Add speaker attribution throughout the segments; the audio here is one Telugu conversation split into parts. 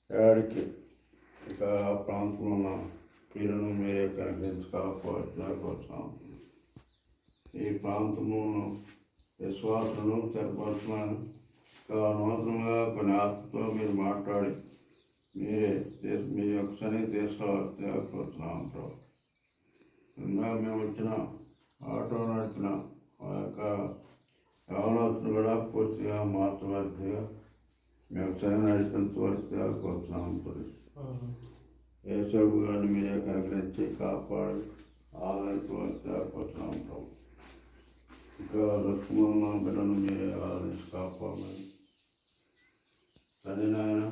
Speaker 1: ఏడికి ఇక ప్రాంతంలో ఉన్న పిల్లలను మీరే కనిపించి కాపాడుతున్నాం. ఈ ప్రాంతంలో విశ్వాసులను స్థిరపరుచున్నాను. నూతనంగా కొన్ని ఆత్మతో మీరు మాట్లాడి మీరే మీ యొక్క శని తీసుకురావచ్చున్నాం. ఇంకా మేము వచ్చిన ఆటో నడిపిన ఆ యొక్క యవనస్తులు కూడా పూర్తిగా మార్చవలసిగా మేము శని నడిపించవలసిగా కోరుతున్నాం. యేసబ్బు గారిని మీరే కనికరించి కాపాడి ఆదరించవలసిగా కోరుతున్నాం. ఇంకా లక్ష్మణ బిడ్డను మీరే ఆదరించి కాపాడమని సరే నాయన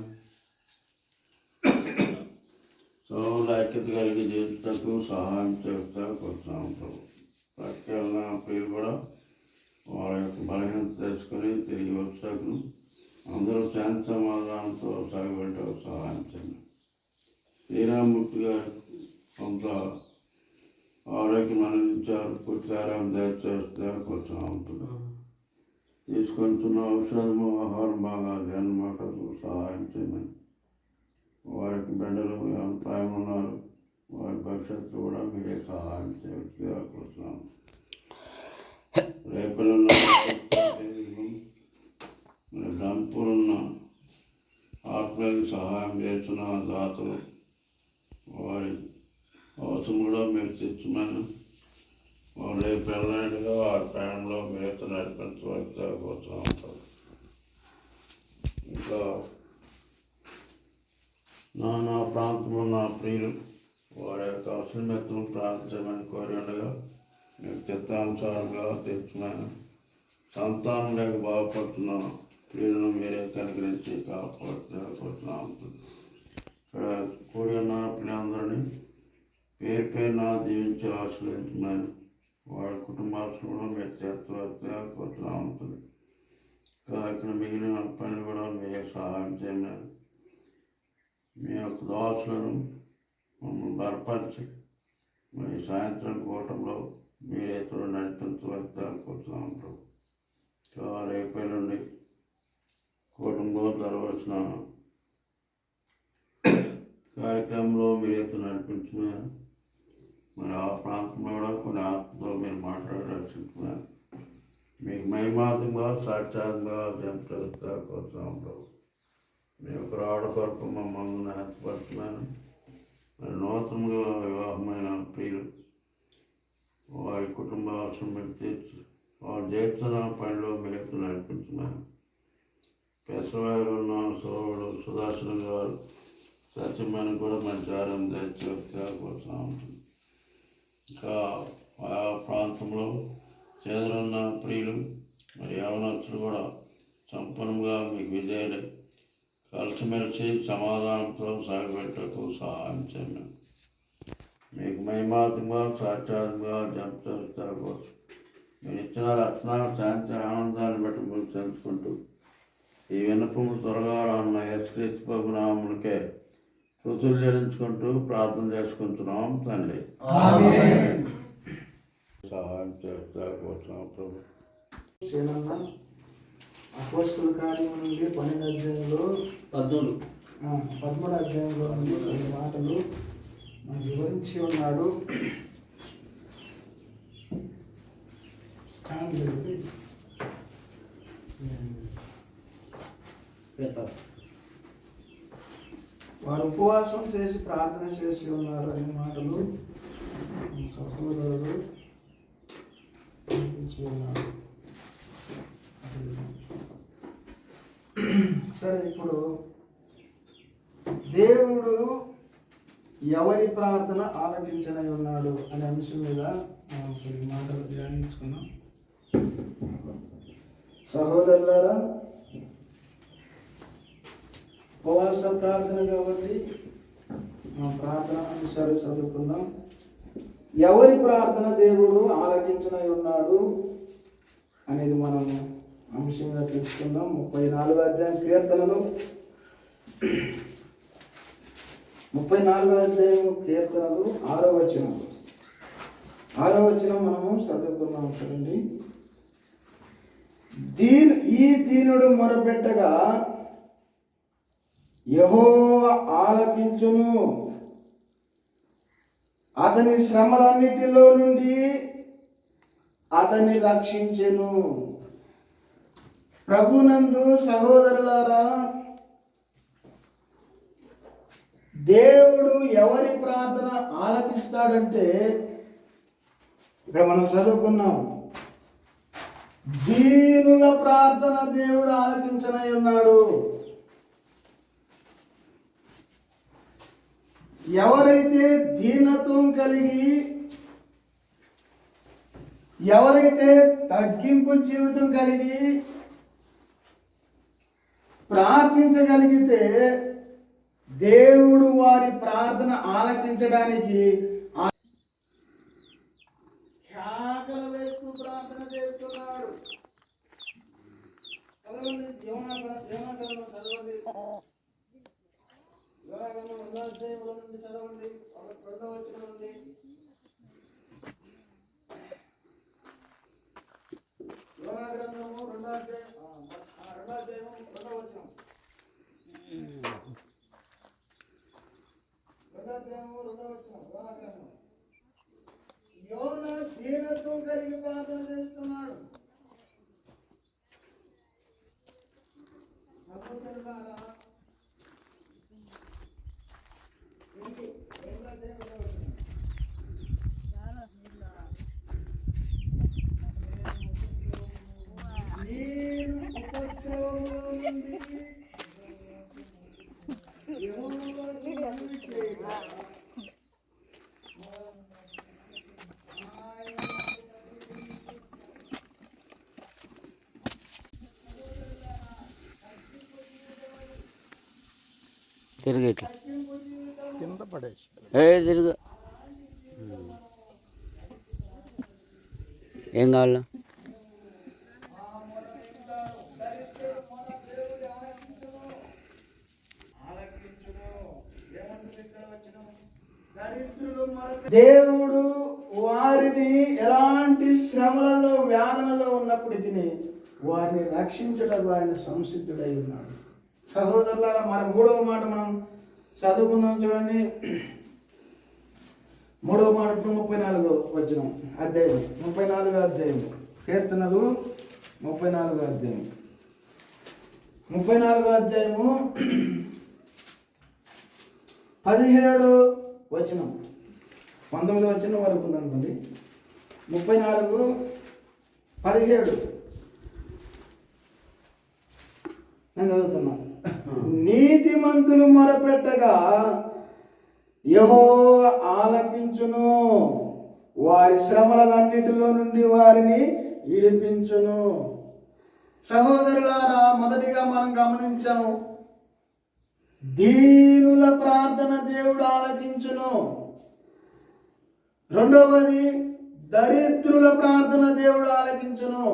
Speaker 1: సోముల ఐక్యత కలిగి జీవితకు సహాయం చేస్తా కోరుతున్నాం. పట్టుకెళ్ళిన ప్రియులు కూడా వాళ్ళ యొక్క బలహీనత తెలుసుకొని తిరిగి వచ్చాకు అందరూ శాంతి సమాధానంతో సాగుబడికి సహాయం చేయండి. శ్రీరామూర్తి గారు కొంత ఆరోగ్యం అందించారు. పూర్తికారం దయచేస్తే కూర్చున్నాం. తీసుకుంటున్న ఔషధము ఆహారం బాగా జన్మటకు సహాయం చేయమని వారికి బిడ్డలు అభిప్రాయం ఉన్నారు. వారి భవిష్యత్తు కూడా మీరే సహాయం చేయవచ్చుగా కూర్చున్నాం. రేపులున్న దంపులున్న ఆత్మలకు సహాయం చేస్తున్న దాతలు వారి అవసరం కూడా మీరు తెచ్చుమని రేపు వెళ్ళినట్టుగా వారి ప్రయాణంలో మీరైతే నడిపించవలసిగా కూర్చున్నాం. ఇంకా నా ప్రాంతంలో నా ప్రియులు వారి యొక్క అవసరమెత్తను ప్రార్థించమని కోరి ఉండగా మీకు చిత్తానుసారంగా తెచ్చున్నాను. సంతానం లేక బాగుపడుతున్న ప్రియులను మీరే కనికరించి కాపాడుతున్నాం. ఇక్కడ కూడి ఉన్న పిల్లలందరినీ పేరు పేరున దీవించి ఆశ్రయించమని వారి కుటుంబాలను కూడా మీరు చేర్చవలసిగా కోరుతున్నాం. ఇక్కడ మిగిలిన పనులు కూడా మీరే సహాయం చేయమని మీ యొక్క దోషలను మమ్మల్ని బలపరిచి మరి సాయంత్రం కూటంలో మీరే త్వరగా నడిపించవలసిగా కోరుతున్నాం. రేపు నుండి కూటంలో జరగవలసిన కార్యక్రమంలో మీరైతే నడిపించుకున్నారు. మరి ఆ ప్రాంతంలో కూడా కొన్ని ఆత్మతో మీరు మాట్లాడాల్సింటున్నారు. మీకు మహిమాతంగా సాక్షాత్గా జంతువుగా కోరుతున్నాం. మీ యొక్క ఆడకొరకు మమ్మల్ని నేర్పడుతున్నాను. మరి నూతనంగా వివాహమైన ప్రియులు వారి కుటుంబ అవసరం మీరు తీర్చి వారు చేస్తున్న పనిలో మీరు నడిపించున్నాను. పెసవారు ఉన్న సోదరుడు సుదర్శనం గారు సత్యమైన కూడా మంచి ఆరం దయచేగా కోరుతున్నాం. ఇంకా ఆ ప్రాంతంలో చేదురున్న ప్రియులు మరి యవనస్తులు కూడా సంపన్నంగా మీకు విజయాలు కలిసిమెలిసి సమాధానంతో సాగుబెట్టకు సహాయం చేయండి. మీకు మహిమాత్మగా సాక్షాత్గా జంతువు మీరు ఇచ్చిన రత్న శాంతి ఆనందాన్ని బట్టి మీరు తెలుసుకుంటూ ఈ విన్నపము త్వరగా రానున్న యేసుక్రీస్తు ప్రభు నామమునకే స్తుతులు చెల్లించుకుంటూ ప్రార్థన చేసుకుంటున్నాం తండ్రి. సహాయం చేస్తా కూర్చున్నాం ప్రభు.
Speaker 2: అపోస్తల కార్యము నుండి 12వ అధ్యాయంలో 13వ అధ్యాయంలో కొన్ని మాటలు మనకు వివరించి ఉన్నాడు. వారు ఉపవాసం చేసి ప్రార్థన చేసి ఉన్నారు అనే మాటలు సహోదరుడు ఉన్నారు. సరే, ఇప్పుడు దేవుడు ఎవరి ప్రార్థన ఆలకించనై ఉన్నాడు అనే అంశం మీద మనం కొన్ని మాటలు ధ్యానించుకున్నాం. సహోదరులారా, ఉపవాస ప్రార్థన కాబట్టి మనం ప్రార్థన అంశాలు చదువుకుందాం. ఎవరి ప్రార్థన దేవుడు ఆలకించనై ఉన్నాడు అనేది మనం అంశంగా తెలుసుకుందాం. 34వ అధ్యాయం కీర్తనలు 34వ అధ్యాయం కీర్తనలు 6వ వచనం మనము చదువుకున్నాం. చూడండి, ఈ దీనుడు మొరపెట్టగా యెహోవా ఆలకించును, అతని శ్రమలన్నిటిలో నుండి అతన్ని రక్షించెను. ప్రభునందు సహోదరులారా, దేవుడు ఎవరి ప్రార్థన ఆలకిస్తాడంటే, ఇక్కడ మనం చదువుకున్నాం, దీనుల ప్రార్థన దేవుడు ఆలకించనై ఉన్నాడు. ఎవరైతే దీనత్వం కలిగి, ఎవరైతే తగ్గింపు జీవితం కలిగి ప్రార్థించగలిగితే దేవుడు వారి ప్రార్థన ఆలకించడానికి కేకలు వేస్తూ ప్రార్థన చేస్తున్నాడు. చదవండి, యోనాగ్రంథం చదవండి, యోనాగ్రంథం 2వ అధ్యాయంలో నుండి చదవండి, 2వ వచనం నుండి. యోనాగ్రంథము 2వ అధ్యాయం 2వ వచనం. 2వ అధ్యాయము 2వ వచనం. యోనాగ్రంథం. యోనా దీనత్వం కలిగి ప్రార్థన చేస్తున్నాడు. సహోదరులారా, 2వ అధ్యాయం 2వ వచనం. నేను ఉపద్రవములో నుండి యెహోవాకు మనవి చేయగా
Speaker 3: తిరిగి ఇట్లా
Speaker 2: కింద పడేసి
Speaker 3: తిరుగు. ఏం కావాలా? దేవుడు వారిని ఎలాంటి శ్రమలలో వ్యాధులలో ఉన్నప్పటికీ వారిని రక్షించడానికి ఆయన సంసిద్ధుడై ఉన్నాడు. సహోదరులారా, మరి 3వ మాట మనం చదువుకుందాం. చూడండి, 3వ మాట 34వ వచనం అధ్యాయం, 34వ అధ్యాయం, కీర్తనలు 34వ అధ్యాయం, 34వ అధ్యాయము 17వ వచనం, 19వ వచనం వరకు ఉందనుకోండి. 34:17 నేను చదువుతున్నా. నీతిమంతులు మొరపెట్టగా యెహోవా ఆలకించును, వారి శ్రమలన్నిటిలో నుండి వారిని విడిపించును. సహోదరులారా, మొదటిగా మనం గమనించాము, దీనుల ప్రార్థన దేవుడు ఆలకించును. రెండవది, దరిద్రుల ప్రార్థన దేవుడు ఆలకించును.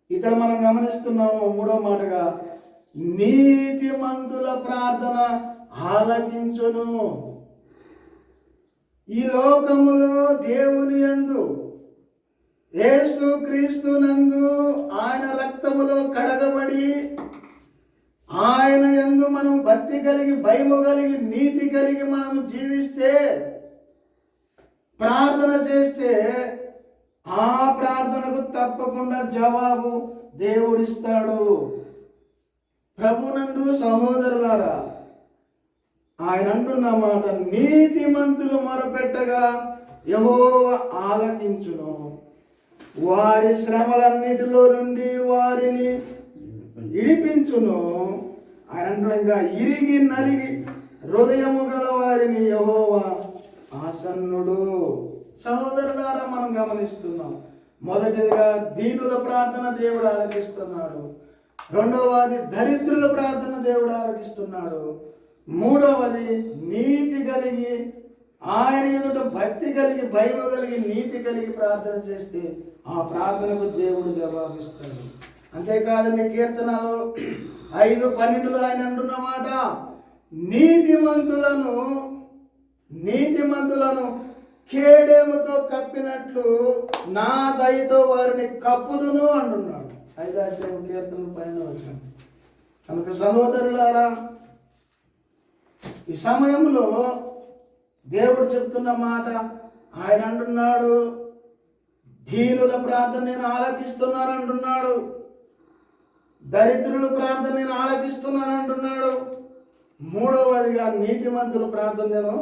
Speaker 3: ఇక్కడ మనం గమనిస్తున్నాము 3వ మాటగా, నీతిమంతుల ప్రార్థన ఆలకించును. ఈ లోకములో దేవుని యందు, యేసు క్రీస్తు నందు, ఆయన రక్తములో కడగబడి ఆయన యందు మనం భక్తి కలిగి, భయము కలిగి, నీతి కలిగి మనం జీవిస్తే, ప్రార్థన చేస్తే, ఆ ప్రార్థనకు తప్పకుండా జవాబు దేవుడిస్తాడు. ప్రభునందు సహోదరులారా, ఆయన అంటున్న మాట, నీతిమంతులు మొరపెట్టగా యెహోవా ఆలకించును, వారి శ్రమలన్నిటిలో నుండి వారిని విడిపించును. ఆయన అంటున్నా, ఇంకా ఇరిగి నలిగి హృదయము గల వారిని యెహోవా ఆసన్నుడు. సహోదరులారా, మనం గమనిస్తున్నాం, మొదటిదిగా దీనుల ప్రార్థన దేవుడు ఆలకిస్తున్నాడు. రెండవది, దరిద్రుల ప్రార్థన దేవుడు ఆలకిస్తున్నాడు. మూడవది, నీతి కలిగి, ఆయన ఎదుట భక్తి కలిగి, భయము కలిగి, నీతి కలిగి ప్రార్థన చేస్తే ఆ ప్రార్థనకు దేవుడు జవాబిస్తాడు. అంతేకాదండి, కీర్తనలో 5:12 ఆయన అంటున్న మాట, నీతిమంతులను కేడేముతో కప్పినట్లు నా దయతో వారిని కప్పుదును అంటున్నాడు. 5వ అధ్యాయం కీర్తన 5వ వచనం. కనుక సహోదరులారా, ఈ సమయంలో దేవుడు చెప్తున్న మాట, ఆయన అంటున్నాడు, దీనుల ప్రార్థన నేను ఆలకిస్తున్నాను అంటున్నాడు, దరిద్రుల ప్రార్థన నేను ఆలకిస్తున్నాను అంటున్నాడు, మూడవదిగా నీతిమంతుల ప్రార్థన నేను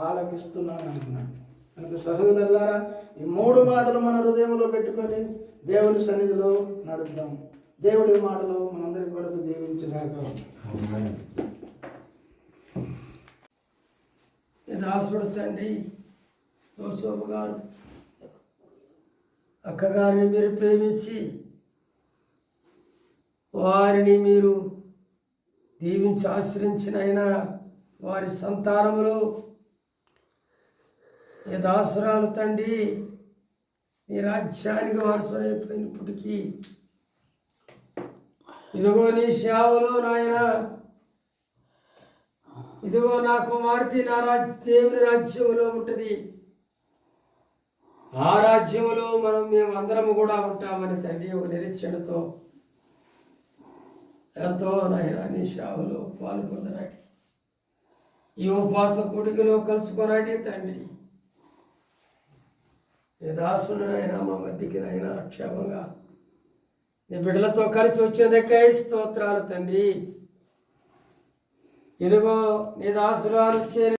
Speaker 3: ఆలకిస్తున్నాను అంటున్నాడు. కనుక సహోదరులారా, ఈ 3 మాటలు మన హృదయంలో పెట్టుకొని దేవుని సన్నిధిలో నడుద్దాం. దేవుడి మాటలు మనందరి కొరకు దీవించుగాక.
Speaker 4: దాసుడు తండ్రి యోసేపు గారు అక్కగారిని మీరు ప్రేమించి వారిని మీరు దీవించి ఆశ్రయించిన అయినా వారి సంతానములు నీ దాసురాలు తండ్రి నీ రాజ్యానికి వారసులైపోయినప్పటికీ ఇదిగో నీ సేవలో నాయన, ఇదిగో నా కుమార్తె నా దేవుని రాజ్యములో ఉంటుంది, ఆ రాజ్యములో మేమందరము కూడా ఉంటామని తండ్రి ఒక నిరీక్షణతో ఎంతో నాయన నీ సేవలో పాలు పొందనాటి, ఈ ఉపవాస కూడికలో కలుసుకొనాటి తండ్రి. నీ దాసుని అయినా మా మధ్యకి అయినా క్షేమంగా నీ బిడ్డలతో కలిసి వచ్చినదక్కే స్తోత్రాలు తండ్రి. ఇదిగో నీ దాసురాలు చేరి